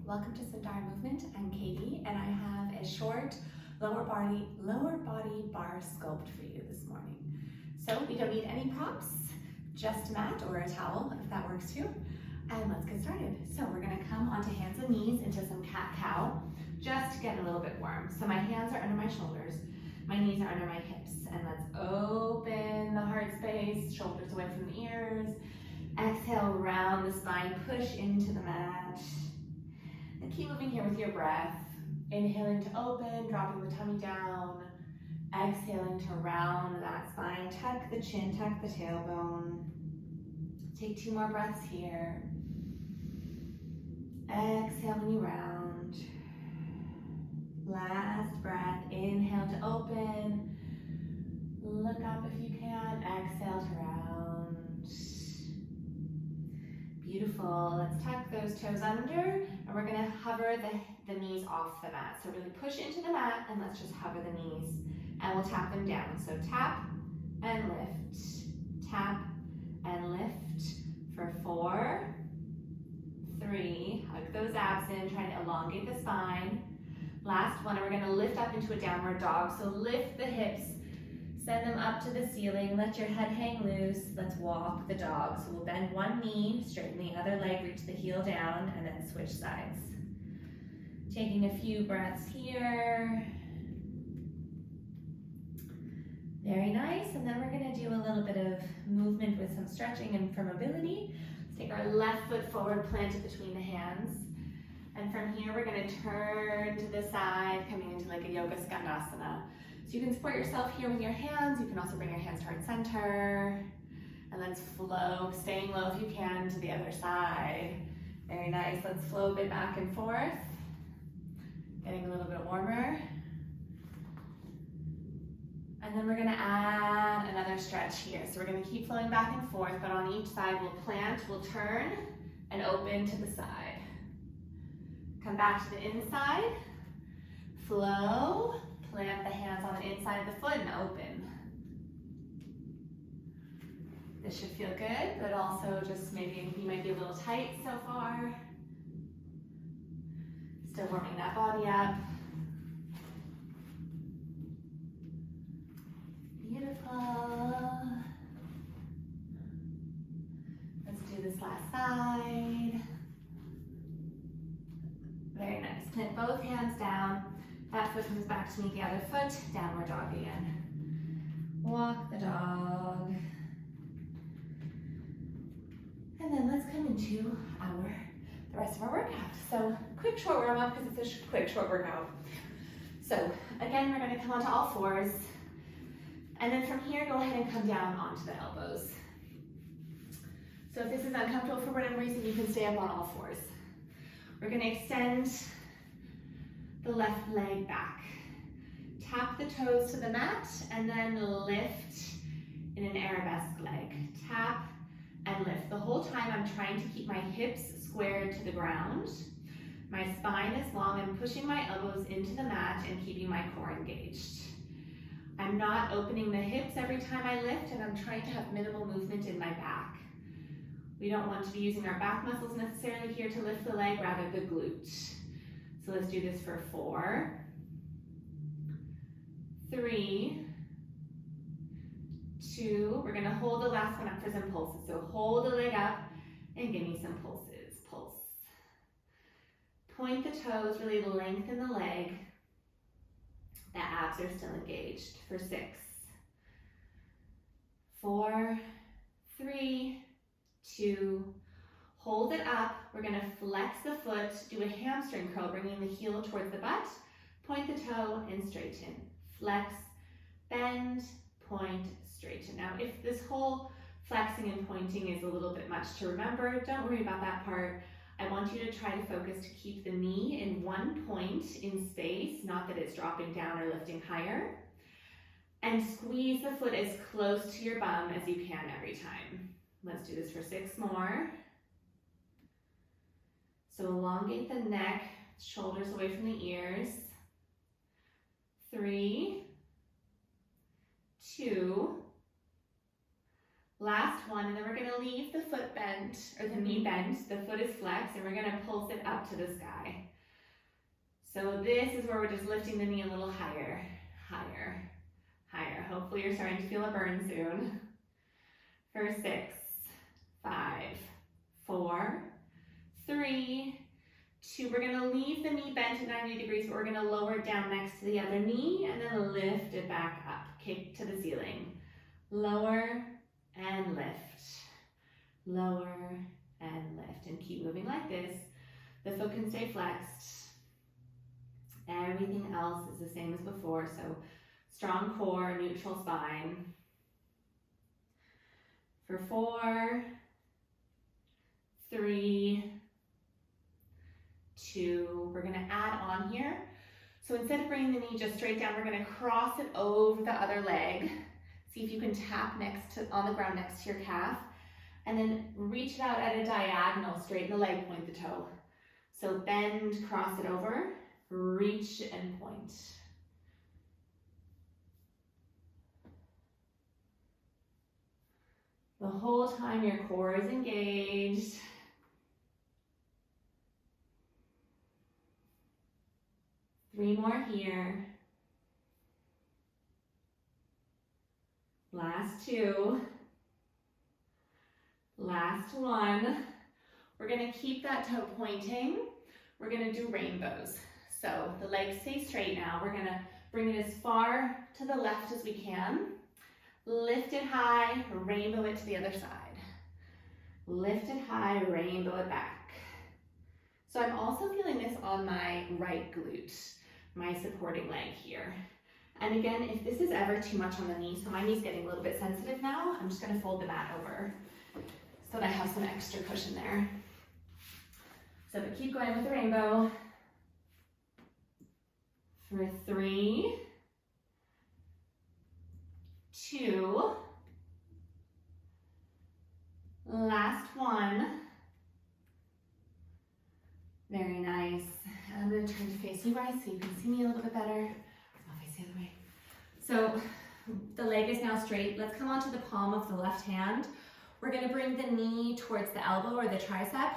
welcome to some Barre movement. I'm Katie and I have a short lower body bar sculpt for you this morning. So we don't need any props, just a mat or a towel if that works too. And let's get started. So we're gonna come onto hands and knees into some cat-cow just to get a little bit warm. So my hands are under my shoulders, my knees are under my hips, and let's open the heart space, shoulders away from the ears. Exhale, round the spine, push into the mat. And keep moving here with your breath. Inhaling to open, dropping the tummy down. Exhaling to round that spine. Tuck the chin, tuck the tailbone. Take 2 more breaths here. Exhale when you round. Last breath, inhale to open. Look up if you can. Exhale to round. Beautiful. Let's tuck those toes under, and we're going to hover the knees off the mat. So really push into the mat, and let's just hover the knees, and we'll tap them down. So tap and lift, tap and lift for 4, 3. Hug those abs in, trying to elongate the spine. Last one, and we're going to lift up into a downward dog. So lift the hips. Send them up to the ceiling, let your head hang loose. Let's walk the dog. So we'll bend one knee, straighten the other leg, reach the heel down, and then switch sides. Taking a few breaths here. Very nice, and then we're gonna do a little bit of movement with some stretching and for mobility. Let's take our left foot forward, plant it between the hands. And from here, we're gonna turn to the side, coming into like a yoga skandasana. So you can support yourself here with your hands. You can also bring your hands towards center. And let's flow, staying low if you can, to the other side. Very nice. Let's flow a bit back and forth. Getting a little bit warmer. And then we're gonna add another stretch here. So we're gonna keep flowing back and forth, but on each side we'll plant, we'll turn, and open to the side. Come back to the inside, flow. Plant the hands on the inside of the foot and open. This should feel good, but also just maybe you might be a little tight so far. Still warming that body up. Beautiful. Let's do this last side. Very nice. Plant both hands down. That foot comes back to meet the other foot, downward dog again. Walk the dog. And then let's come into the rest of our workout. So quick short warm up because it's a quick short workout. So again, we're gonna come onto all fours. And then from here, go ahead and come down onto the elbows. So if this is uncomfortable for whatever reason, you can stay up on all fours. We're gonna extend the left leg back. Tap the toes to the mat and then lift in an arabesque leg. Tap and lift. The whole time I'm trying to keep my hips squared to the ground. My spine is long. I'm pushing my elbows into the mat and keeping my core engaged. I'm not opening the hips every time I lift, and I'm trying to have minimal movement in my back. We don't want to be using our back muscles necessarily here to lift the leg, rather the glute. So let's do this for 4, 3, 2. We're gonna hold the last one up for some pulses. So hold the leg up and give me some pulses. Pulse. Point the toes, really lengthen the leg. The abs are still engaged for 6, 4, 3, 2. Hold it up. We're gonna flex the foot, do a hamstring curl, bringing the heel towards the butt, point the toe and straighten. Flex, bend, point, straighten. Now, if this whole flexing and pointing is a little bit much to remember, don't worry about that part. I want you to try to focus to keep the knee in one point in space, not that it's dropping down or lifting higher. And squeeze the foot as close to your bum as you can every time. Let's do this for 6 more. So elongate the neck, shoulders away from the ears. 3, 2, Last one, and then we're gonna leave the foot bent, or the knee bent, the foot is flexed, and we're gonna pulse it up to the sky. So this is where we're just lifting the knee a little higher, higher, higher. Hopefully you're starting to feel a burn soon. For 6, 5, 4, 3, 2. We're gonna leave the knee bent at 90 degrees, but we're gonna lower it down next to the other knee and then lift it back up, kick to the ceiling. Lower and lift, lower and lift, and keep moving like this. The foot can stay flexed. Everything else is the same as before, so strong core, neutral spine. For 4, 3, 2, we're gonna add on here. So instead of bringing the knee just straight down, we're gonna cross it over the other leg. See if you can tap on the ground next to your calf, and then reach it out at a diagonal, straighten the leg, point the toe. So bend, cross it over, reach and point. The whole time your core is engaged. Three more here. Last 2. Last 1. We're gonna keep that toe pointing. We're gonna do rainbows. So the legs stay straight now. We're gonna bring it as far to the left as we can. Lift it high, rainbow it to the other side. Lift it high, rainbow it back. So I'm also feeling this on my right glute, my supporting leg here. And again, if this is ever too much on the knee, so my knee's getting a little bit sensitive now, I'm just gonna fold the mat over so that I have some extra cushion there. So but keep going with the rainbow. For 3, 2, last 1. Very nice. And I'm going to turn to face you guys so you can see me a little bit better. I'll face the other way. So the leg is now straight. Let's come onto the palm of the left hand. We're going to bring the knee towards the elbow or the tricep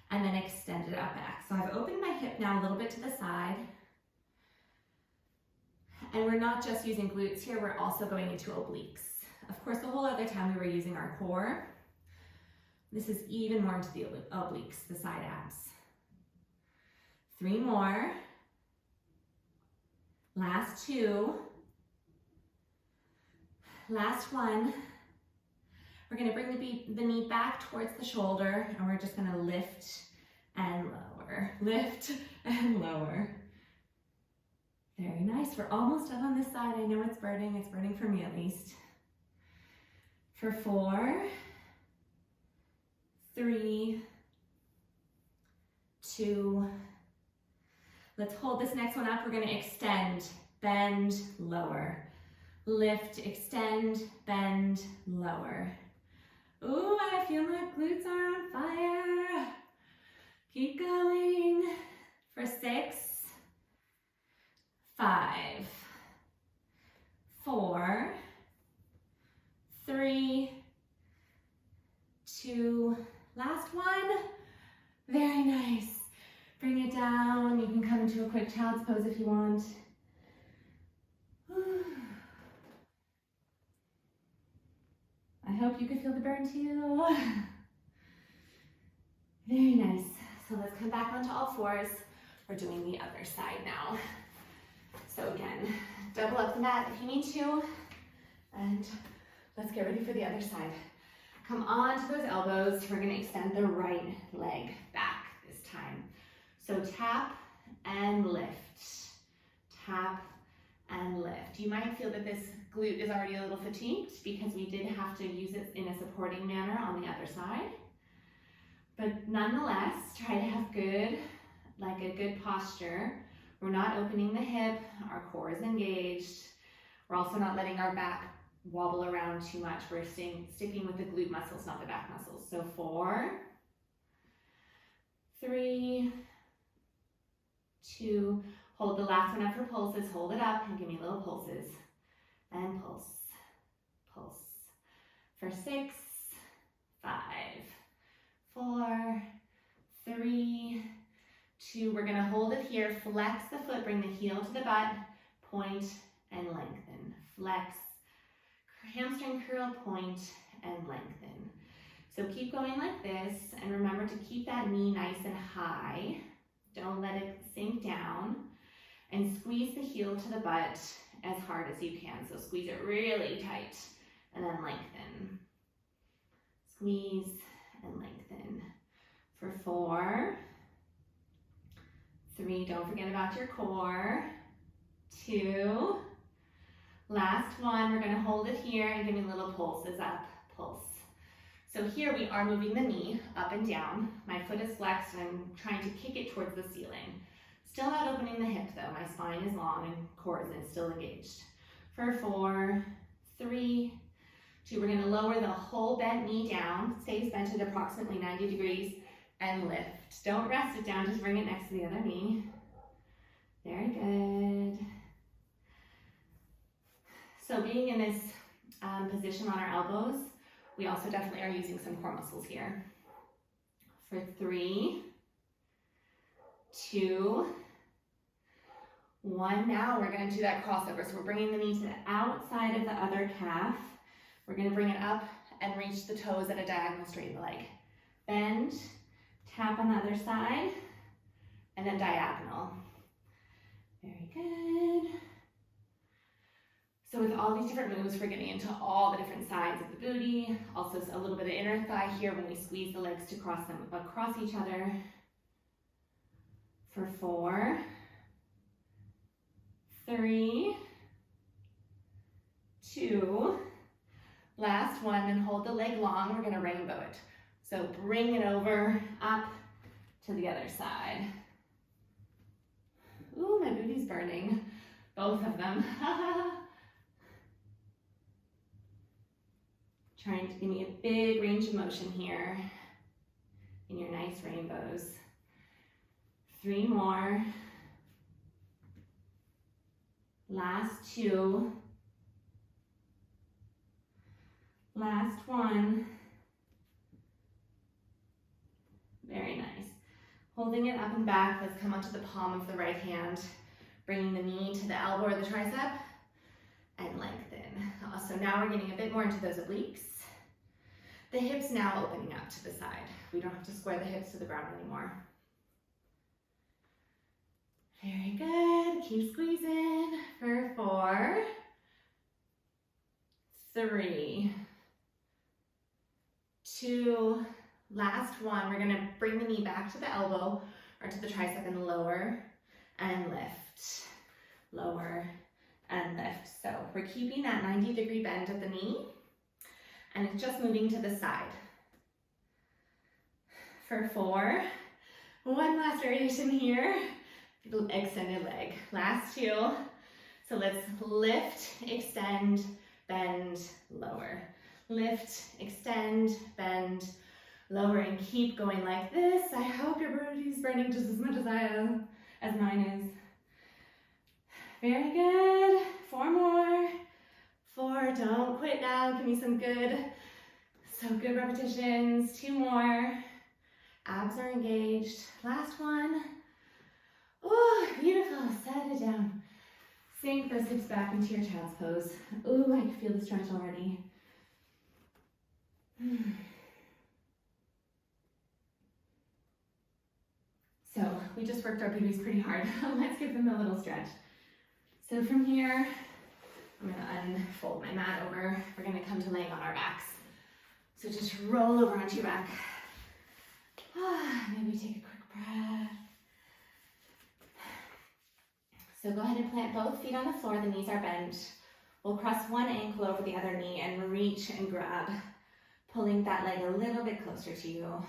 and then extend it out back. So I've opened my hip now a little bit to the side. And we're not just using glutes here, we're also going into obliques. Of course, the whole other time we were using our core. This is even more into the obliques, the side abs. 3 more. Last 2. Last 1. We're gonna bring the knee back towards the shoulder, and we're just gonna lift and lower, lift and lower. Very nice. We're almost done on this side. I know it's burning for me at least. For 4, 3, 2. Let's hold this next one up. We're going to extend, bend, lower. Lift, extend, bend, lower. Ooh, I feel my glutes are on fire. Keep going. For 6, 5, 4, 3, 2, last 1. Very nice. Bring it down. You can come into a quick child's pose if you want. I hope you can feel the burn too. Very nice. So let's come back onto all fours. We're doing the other side now. So again, double up the mat if you need to, and let's get ready for the other side. Come on to those elbows. We're gonna extend the right leg back this time. So tap and lift, tap and lift. You might feel that this glute is already a little fatigued because we did have to use it in a supporting manner on the other side. But nonetheless, try to have a good posture. We're not opening the hip, our core is engaged. We're also not letting our back wobble around too much. We're sticking with the glute muscles, not the back muscles. So 4, 3, 2, hold the last one up for pulses, hold it up and give me little pulses. And pulse, pulse. for 6, 5, 4, 3, 2. We're gonna hold it here, flex the foot, bring the heel to the butt, point and lengthen. Flex, hamstring curl, point and lengthen. So keep going like this, and remember to keep that knee nice and high. Don't let it sink down, and squeeze the heel to the butt as hard as you can. So squeeze it really tight, and then lengthen. Squeeze and lengthen. For 4, 3, don't forget about your core. 2, last one, we're gonna hold it here and give me little pulses up, pulse. So here we are moving the knee up and down. My foot is flexed and I'm trying to kick it towards the ceiling. Still not opening the hip though. My spine is long and core is still engaged. For 4, 3, 2, we're gonna lower the whole bent knee down, stays bent at approximately 90 degrees, and lift. Don't rest it down, just bring it next to the other knee. Very good. So being in this position on our elbows, we also definitely are using some core muscles here. For 3, 2, 1. Now we're going to do that crossover. So we're bringing the knee to the outside of the other calf. We're going to bring it up and reach the toes at a diagonal straight leg. Bend, tap on the other side, and then diagonal. Very good. So with all these different moves, we're getting into all the different sides of the booty. Also a little bit of inner thigh here when we squeeze the legs to cross them across each other. For 4, 3, 2, last one, and hold the leg long. We're gonna rainbow it. So bring it over, up to the other side. Ooh, my booty's burning. Both of them. Trying to give me a big range of motion here in your nice rainbows. 3 more. Last 2. Last 1. Very nice. Holding it up and back, let's come onto the palm of the right hand, bringing the knee to the elbow or the tricep, and lengthen. So now we're getting a bit more into those obliques. The hips now opening up to the side. We don't have to square the hips to the ground anymore. Very good. Keep squeezing. For 4, 3, 2, last one. We're gonna bring the knee back to the elbow or to the tricep and lower and lift. Lower and lift. So we're keeping that 90-degree bend at the knee, and it's just moving to the side. For 4, one last variation here, extended leg. Last 2, so let's lift, extend, bend, lower. Lift, extend, bend, lower, and keep going like this. I hope your booty's burning just as much as as mine is. Very good. 4 more. 4, don't quit now. Give me some good repetitions. 2 more. Abs are engaged. Last one. Oh, beautiful. Set it down. Sink those hips back into your child's pose. Ooh, I can feel the stretch already. So we just worked our booties pretty hard. Let's give them a little stretch. So from here, I'm gonna unfold my mat over. We're gonna come to laying on our backs. So just roll over onto your back. Maybe take a quick breath. So go ahead and plant both feet on the floor. The knees are bent. We'll cross one ankle over the other knee and reach and grab, pulling that leg a little bit closer to you.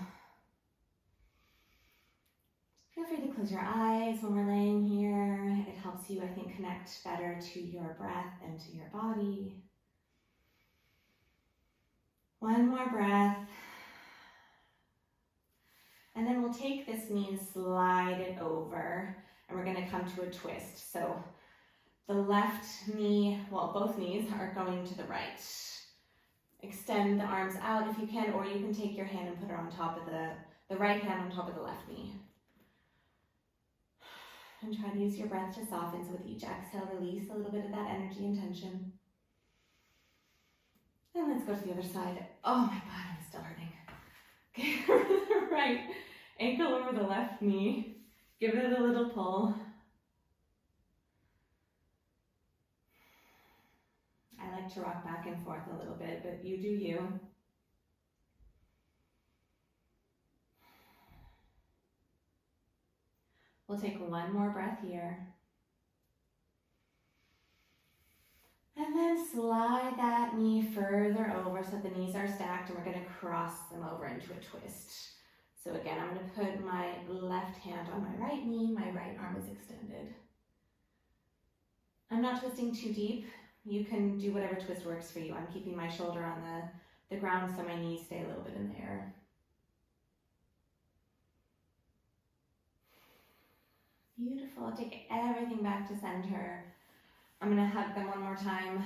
Feel free to close your eyes when we're laying here. It helps you, I think, connect better to your breath and to your body. One more breath. And then we'll take this knee and slide it over, and we're gonna come to a twist. So the left knee, well, both knees are going to the right. Extend the arms out if you can, or you can take your hand and put it on top of the right hand on top of the left knee. And try to use your breath to soften, so with each exhale, release a little bit of that energy and tension. And let's go to the other side. Oh my bottom is still hurting. Okay, the right ankle over the left knee. Give it a little pull. I like to rock back and forth a little bit, but you do you. We'll take one more breath here. And then slide that knee further over so the knees are stacked, and we're going to cross them over into a twist. So again, I'm going to put my left hand on my right knee, my right arm is extended. I'm not twisting too deep. You can do whatever twist works for you. I'm keeping my shoulder on the ground so my knees stay a little bit in the air. Beautiful. Take everything back to center. I'm going to hug them one more time.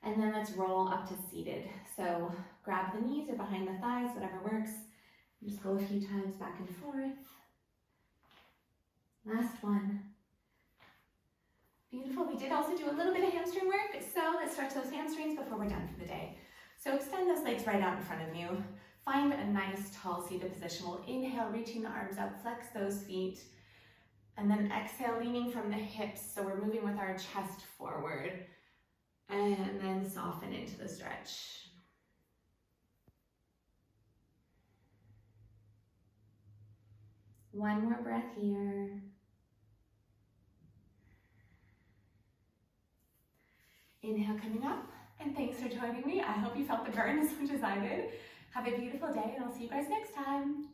And then let's roll up to seated. So grab the knees or behind the thighs, whatever works. Just go a few times back and forth. Last one. Beautiful. We did also do a little bit of hamstring work, so let's stretch those hamstrings before we're done for the day. So extend those legs right out in front of you. Find a nice tall seated position. We'll inhale, reaching the arms up, flex those feet, and then exhale, leaning from the hips. So we're moving with our chest forward, and then soften into the stretch. One more breath here. Inhale coming up, and thanks for joining me. I hope you felt the burn as much as I did. Have a beautiful day, and I'll see you guys next time.